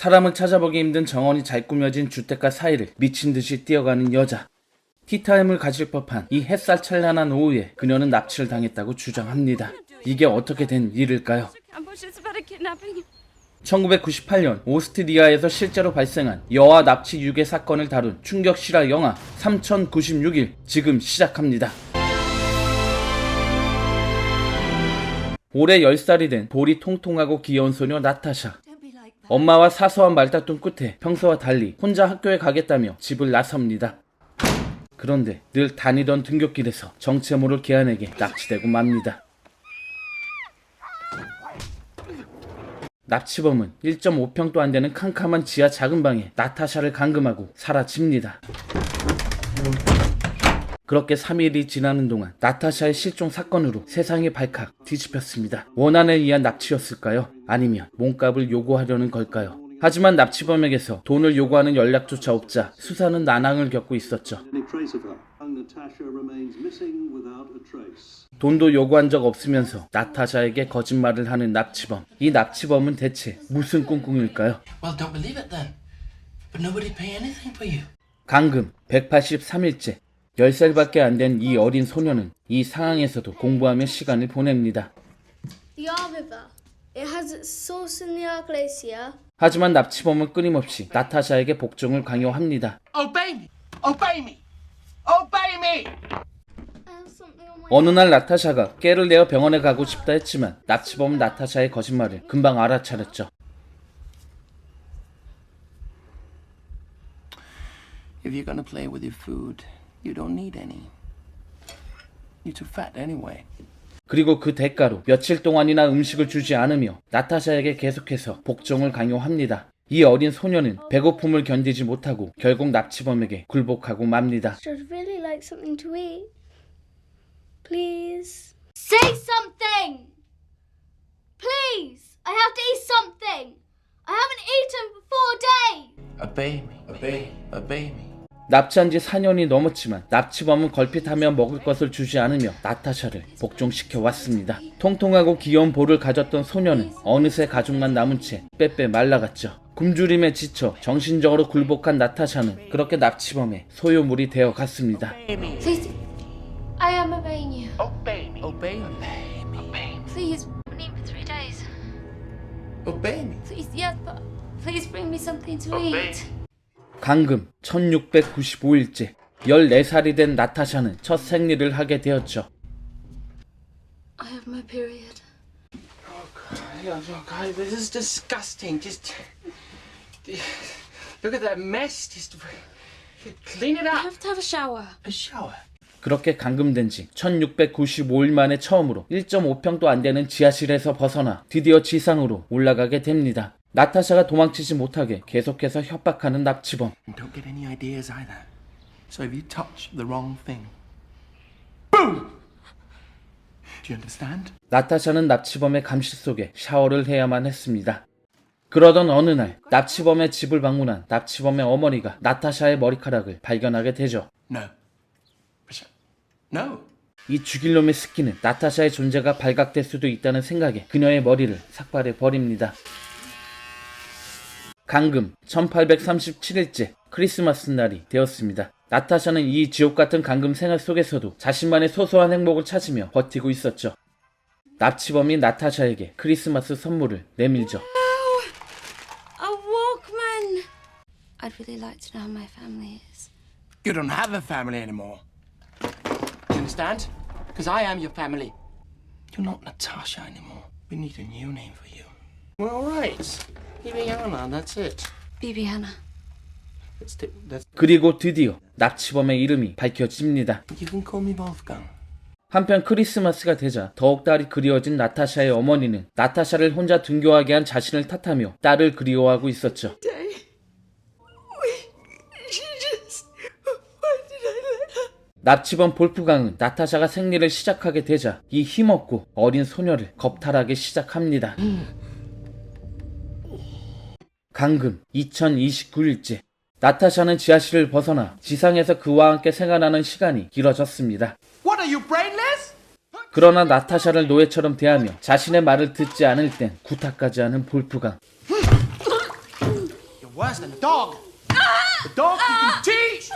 사람을 찾아보기 힘든 정원이 잘 꾸며진 주택가 사이를 미친 듯이 뛰어가는 여자. 티타임을 가질 법한 이 햇살 찬란한 오후에 그녀는 납치를 당했다고 주장합니다. 이게 어떻게 된 일일까요? 1998년 오스트리아에서 실제로 발생한 여아 납치 유괴 사건을 다룬 충격 실화 영화 3096일 지금 시작합니다. 올해 10살이 된 볼이 통통하고 귀여운 소녀 나타샤. 엄마와 사소한 말다툼 끝에 평소와 달리 혼자 학교에 가겠다며 집을 나섭니다. 그런데 늘 다니던 등굣길에서 정체 모를 개안에게 납치되고 맙니다. 납치범은 1.5평도 안 되는 캄캄한 지하 작은 방에 나타샤를 감금하고 사라집니다. 그렇게 3일이 지나는 동안 나타샤의 실종 사건으로 세상이 발칵 뒤집혔습니다. 원한에 의한 납치였을까요? 아니면 몸값을 요구하려는 걸까요? 하지만 납치범에게서 돈을 요구하는 연락조차 없자 수사는 난항을 겪고 있었죠. 돈도 요구한 적 없으면서 나타샤에게 거짓말을 하는 납치범. 이 납치범은 대체 무슨 꿍꿍일까요? 감금 183일째. 10살밖에 안 된 이 어린 소녀는 이 상황에서도 공부하며 시간을 보냅니다. 하지만 납치범은 끊임없이 나타샤에게 복종을 강요합니다. 어느 날 나타샤가 깨를 내어 병원에 가고 싶다 했지만 납치범은 나타샤의 거짓말을 금방 알아차렸죠. If you're gonna play with your food, you don't need any. You're too fat anyway. 그리고 그 대가로 며칠 동안이나 음식을 주지 않으며 나타샤에게 계속해서 복종을 강요합니다. 이 어린 소녀는 배고픔을 견디지 못하고 결국 납치범에게 굴복하고 맙니다. I'd really like something to eat. Please. Say something! Please! I have to eat something! I haven't eaten for 4 days! A baby, a baby. 납치한 지 4년이 넘었지만 납치범은 걸핏하며 먹을 것을 주지 않으며 나타샤를 복종시켜 왔습니다. 통통하고 귀여운 볼을 가졌던 소녀는 어느새 가죽만 남은 채 빼빼 말라갔죠. 굶주림에 지쳐 정신적으로 굴복한 나타샤는 그렇게 납치범의 소유물이 되어 갔습니다. Please, I am obeying you. Obey me. Please, I've been eating for 3 days. Obey me. Please, yes, but please bring me something to eat. 감금 1695일째 14살이 된 나타샤는 첫 생리를 하게 되었죠. I have my period. God, this is disgusting. Just look at that mess. Just clean it I up. have to have a shower. A shower. 그렇게 감금된 지 1695일 만에 처음으로 1.5평도 안 되는 지하실에서 벗어나 드디어 지상으로 올라가게 됩니다. 나타샤가 도망치지 못하게 계속해서 협박하는 납치범. Don't get any ideas either. So if you touch the wrong thing, boom! Do you understand? 나타샤는 납치범의 감시 속에 샤워를 해야만 했습니다. 그러던 어느 날 납치범의 집을 방문한 납치범의 어머니가 나타샤의 머리카락을 발견하게 되죠. No. No. 이 죽일 놈의 스키는 나타샤의 존재가 발각될 수도 있다는 생각에 그녀의 머리를 삭발해 버립니다. 감금 1837일째 크리스마스 날이 되었습니다. 나타샤는 이 지옥같은 감금 생활 속에서도 자신만의 소소한 행복을 찾으며 버티고 있었죠. 납치범이 나타샤에게 크리스마스 선물을 내밀죠. A Walkman! I'd really like to know who my family is. You don't have a family anymore. Do you understand? Because I am your family. You're not Natasha anymore. We need a new name for you. Well, all right. Bibiana, that's it. Bibiana. 그리고 드디어 납치범의 이름이 밝혀집니다. You can call me Wolfgang. 한편 크리스마스가 되자 더욱 딸이 그리워진 나타샤의 어머니는 나타샤를 혼자 등교하게 한 자신을 탓하며 딸을 그리워하고 있었죠. 납치범 볼프강은 나타샤가 생리를 시작하게 되자 이 힘없고 어린 소녀를 겁탈하기 시작합니다. 감금 2029일째 나타샤는 지하실을 벗어나 지상에서 그와 함께 생활하는 시간이 길어졌습니다. What are you, brainless? 그러나 나타샤를 노예처럼 대하며 자신의 말을 듣지 않을 땐 구타까지 하는 볼프강. worse than a dog. A dog you can teach.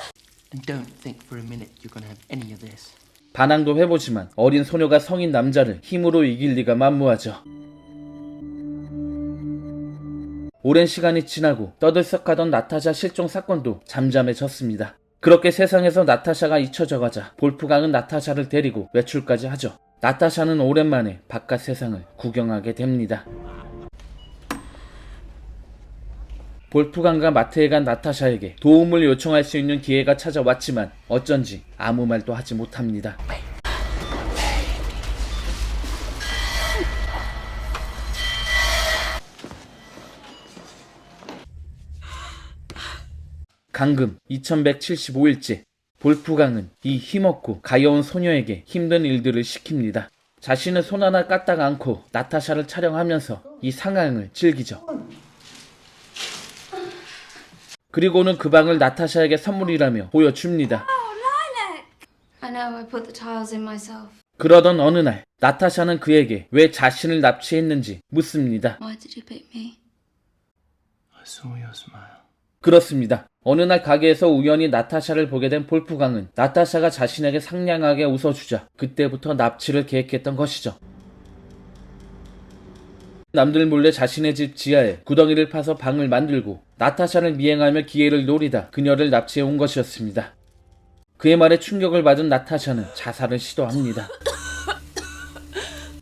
And don't think for a minute you're gonna have any of this. 반항도 해보지만 어린 소녀가 성인 남자를 힘으로 이길 리가 만무하죠. 오랜 시간이 지나고 떠들썩하던 나타샤 실종 사건도 잠잠해졌습니다. 그렇게 세상에서 나타샤가 잊혀져가자 볼프강은 나타샤를 데리고 외출까지 하죠. 나타샤는 오랜만에 바깥 세상을 구경하게 됩니다. 볼프강과 마트에 간 나타샤에게 도움을 요청할 수 있는 기회가 찾아왔지만 어쩐지 아무 말도 하지 못합니다. 강금 2175일째 볼프강은 이 힘없고 가여운 소녀에게 힘든 일들을 시킵니다. 자신은 손 하나 까딱 않고 나타샤를 촬영하면서 이 상황을 즐기죠. 그리고는 그 방을 나타샤에게 선물이라며 보여줍니다. I know I put the tiles in myself. 그러던 어느 날 나타샤는 그에게 왜 자신을 납치했는지 묻습니다. Why did you pick me? I saw your smile. 그렇습니다. 어느 날 가게에서 우연히 나타샤를 보게 된 볼프강은 나타샤가 자신에게 상냥하게 웃어주자 그때부터 납치를 계획했던 것이죠. 남들 몰래 자신의 집 지하에 구덩이를 파서 방을 만들고 나타샤를 미행하며 기회를 노리다 그녀를 납치해온 것이었습니다. 그의 말에 충격을 받은 나타샤는 자살을 시도합니다.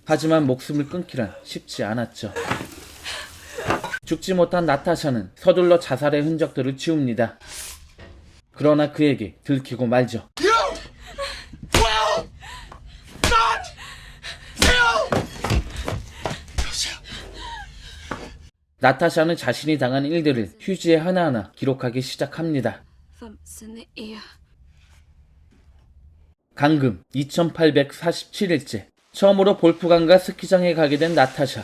하지만 목숨을 끊기란 쉽지 않았죠. 죽지 못한 나타샤는 서둘러 자살의 흔적들을 지웁니다. 그러나 그에게 들키고 말죠. 나타샤는 자신이 당한 일들을 휴지에 하나하나 기록하기 시작합니다. Thumps in the ear. 강금 2847일째 처음으로 볼프강과 스키장에 가게 된 나타샤.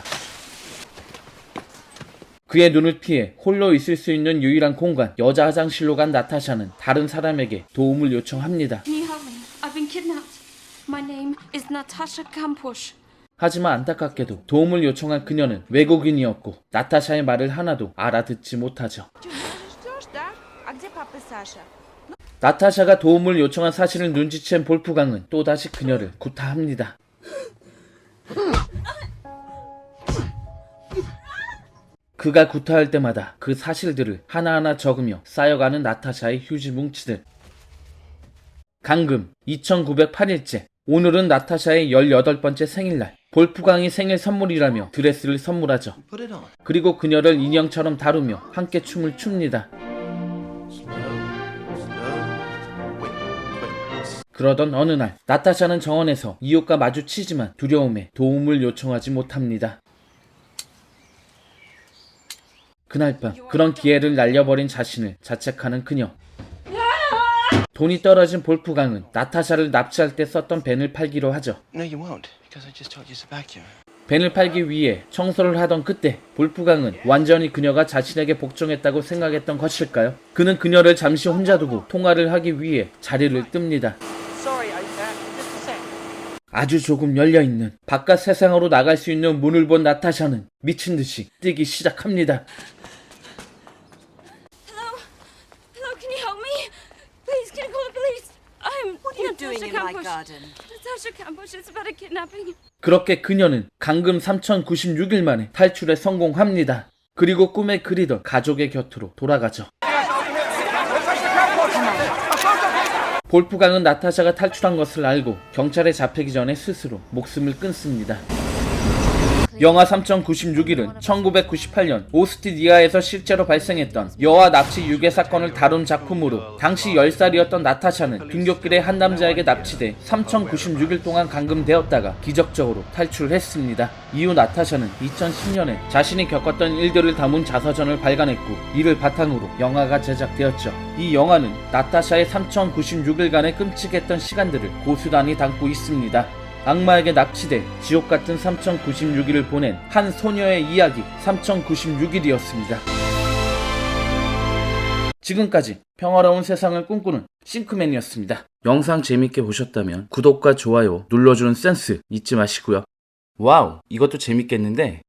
그의 눈을 피해 홀로 있을 수 있는 유일한 공간 여자 화장실로 간 나타샤는 다른 사람에게 도움을 요청합니다. Can you help me? I've been kidnapped. My name is Natasha Kampusch. 하지만 안타깝게도 도움을 요청한 그녀는 외국인이었고 나타샤의 말을 하나도 알아듣지 못하죠. 나타샤가 도움을 요청한 사실을 눈치챈 볼프강은 또다시 그녀를 구타합니다. 그가 구타할 때마다 그 사실들을 하나하나 적으며 쌓여가는 나타샤의 휴지 뭉치들. 강금 2908일째 오늘은 나타샤의 18번째 생일날. 볼프강이 생일 선물이라며 드레스를 선물하죠. Put it on. 그리고 그녀를 인형처럼 다루며 함께 춤을 춥니다. Wait. 그러던 어느 날 나타샤는 정원에서 이웃과 마주치지만 두려움에 도움을 요청하지 못합니다. 그날 밤 그런 기회를 날려버린 자신을 자책하는 그녀. 돈이 떨어진 볼프강은 나타샤를 납치할 때 썼던 벤을 팔기로 하죠. No, you won't, because I just told you it's a vacuum. 벤을 팔기 위해 청소를 하던 그때 볼프강은 완전히 그녀가 자신에게 복종했다고 생각했던 것일까요? 그는 그녀를 잠시 혼자 두고 통화를 하기 위해 자리를 뜹니다. Sorry, just a sec. 아주 조금 열려있는 바깥 세상으로 나갈 수 있는 문을 본 나타샤는 미친 듯이 뛰기 시작합니다. Hello, can you help me? Please, can you call the police? I'm What are you doing in my garden? Natasha Kampusch, it's about a kidnapping. 그렇게 그녀는 강금 3096일 만에 탈출에 성공합니다. 그리고 꿈에 그리던 가족의 곁으로 돌아가죠. 볼프강은 나타샤가 탈출한 것을 알고 경찰에 잡히기 전에 스스로 목숨을 끊습니다. 영화 3096일은 1998년 오스트리아에서 실제로 발생했던 여아 납치 유괴 사건을 다룬 작품으로 당시 10살이었던 나타샤는 등굣길에 한 남자에게 납치돼 3096일 동안 감금되었다가 기적적으로 탈출을 했습니다. 이후 나타샤는 2010년에 자신이 겪었던 일들을 담은 자서전을 발간했고 이를 바탕으로 영화가 제작되었죠. 이 영화는 나타샤의 3096일간의 끔찍했던 시간들을 고스란히 담고 있습니다. 악마에게 납치돼 지옥 같은 3096일을 보낸 한 소녀의 이야기 3096일이었습니다. 지금까지 평화로운 세상을 꿈꾸는 싱크맨이었습니다. 영상 재밌게 보셨다면 구독과 좋아요 눌러주는 센스 잊지 마시고요. 와우, 이것도 재밌겠는데